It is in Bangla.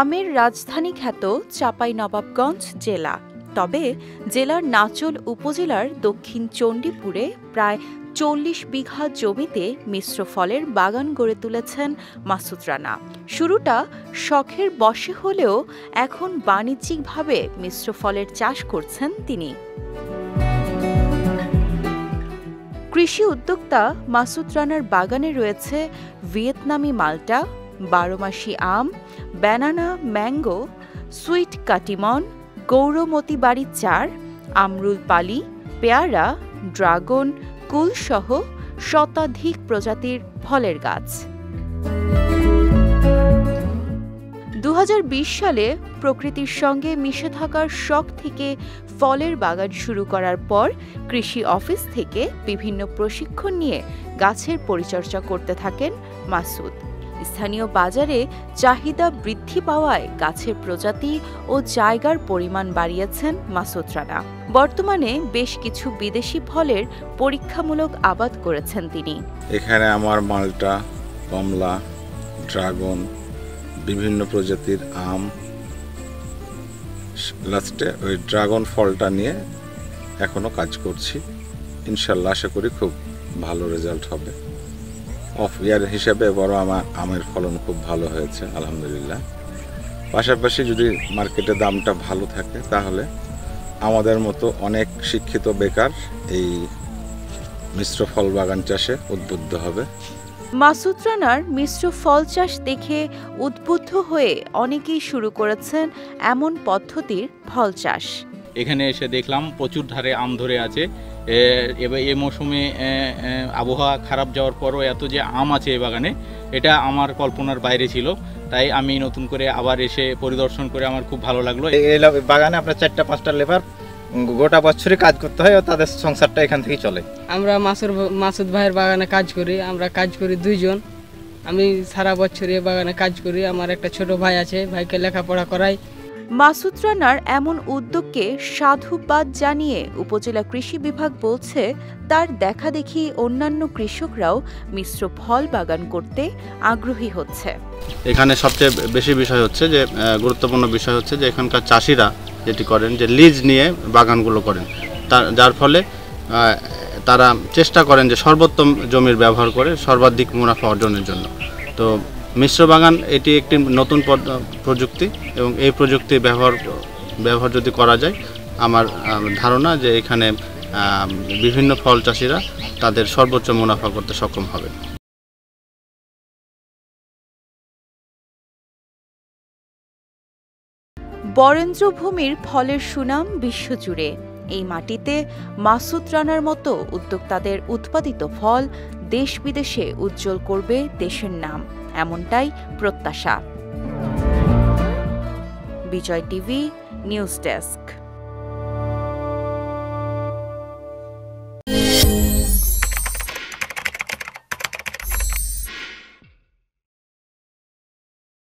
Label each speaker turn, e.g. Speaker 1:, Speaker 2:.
Speaker 1: আমের রাজধানী খ্যাত চাঁপাইনবাবগঞ্জ জেলা। তবে জেলার নাচল উপজেলার দক্ষিণ চণ্ডীপুরে প্রায় ৪০ বিঘা জমিতে মিশ্র ফলের বাগান গড়ে তুলেছেন মাসুদ রানা। শুরুটা শখের বশে হলেও এখন বাণিজ্যিকভাবে মিশ্র ফলের চাষ করছেন তিনি। কৃষি উদ্যোক্তা মাসুদ রানার বাগানে রয়েছে ভিয়েতনামি মাল্টা, ১২ মাসি আম, ব্যানানা, ম্যাঙ্গো, সুইট কাটিমন, গৌরমতি বাড়ি ৪, আমরুল পালি, পেয়ারা, ড্রাগন, কুলসহ শতাধিক প্রজাতির ফলের গাছ। ২০২০ সালে প্রকৃতির সঙ্গে মিশে থাকার শখ থেকে ফলের বাগান শুরু করার পর কৃষি অফিস থেকে বিভিন্ন প্রশিক্ষণ নিয়ে গাছের পরিচর্যা করতে থাকেন মাসুদ। স্থানীয় বাজারে চাহিদা বৃদ্ধি পাওয়ায় গাছের প্রজাতি ও জায়গার পরিমাণ বাড়িয়েছেন মাসুদ রানা। বর্তমানে বেশ কিছু বিদেশি ফলের পরীক্ষামূলক আবাদ করেছেন তিনি।
Speaker 2: এখানে আমার মাল্টা, কমলা, ড্রাগন, বিভিন্ন প্রজাতির আম, লাস্টে ওই ড্রাগন ফলটা নিয়ে এখনো কাজ করছি। ইনশাল্লাহ আশা করি খুব ভালো রেজাল্ট হবে। অফ ইয়ার হিসাবে বড় আমার আমের ফলন খুব ভালো হয়েছে আলহামদুলিল্লাহ। পাশাপাশি যদি মার্কেটে দামটা ভালো থাকে তাহলে আমাদের মতো অনেক শিক্ষিত বেকার এই মিশ্র ফল বাগান চাষে উদ্বুদ্ধ হবে।
Speaker 1: মাসুদ রানার মিশ্র ফল চাষ দেখে উদ্বুদ্ধ হয়ে অনেকেই শুরু করেছেন এমন পদ্ধতির ফল চাষ।
Speaker 3: এখানে এসে দেখলাম প্রচুর ধারে আম ধরে আছে। এবার এই মৌসুমে আবহাওয়া খারাপ যাওয়ার পরও এত যে আম আছে এই বাগানে, এটা আমার কল্পনার বাইরে ছিল। তাই আমি নতুন করে আবার এসে পরিদর্শন করে আমার খুব ভালো লাগলো।
Speaker 4: এই বাগানে আপনার ৪-৫টা লেবার গোটা বছরই কাজ করতে হয়, তাদের সংসারটা এখান থেকেই চলে।
Speaker 5: আমরা মাসুদ ভাইয়ের বাগানে কাজ করি। আমরা কাজ করি ২ জন। আমি সারা বছর এই বাগানে কাজ করি। আমার একটা ছোট ভাই আছে, ভাইকে লেখাপড়া করাই।
Speaker 1: মাসুদ রানার এমন উদ্যোগকে সাধুবাদ জানিয়ে উপজেলা কৃষি বিভাগ বলছে, তার দেখাদেখি অন্যান্য কৃষকরাও মিশ্র ফল বাগান করতে আগ্রহী হচ্ছে।
Speaker 6: এখানে সবচেয়ে বেশি বিষয় হচ্ছে যে গুরুত্বপূর্ণ বিষয় হচ্ছে যে এখানকার চাষিরা যেটি করেন যে লিজ নিয়ে বাগানগুলো করেন, যার ফলে তারা চেষ্টা করেন যে সর্বোত্তম জমির ব্যবহার করে সর্বাধিক মুনাফা অর্জনের জন্য। তো মিশ্র বাগান এটি একটি নতুন প্রযুক্তি এবং এই প্রযুক্তির ব্যবহার যদি করা যায়, আমার ধারণা যে এখানে বিভিন্ন ফল চাষিরা তাদের সর্বোচ্চ মুনাফা করতে সক্ষম হবে।
Speaker 1: বরেন্দ্রভূমির ফলের সুনাম বিশ্বজুড়ে। এই মাটিতে মাসুদ রানার মতো উদ্যোক্তাদের উৎপাদিত ফল দেশ বিদেশে উজ্জ্বল করবে দেশের নাম, এমনটাই প্রত্যাশা। বিজয় টিভি নিউজ ডেস্ক।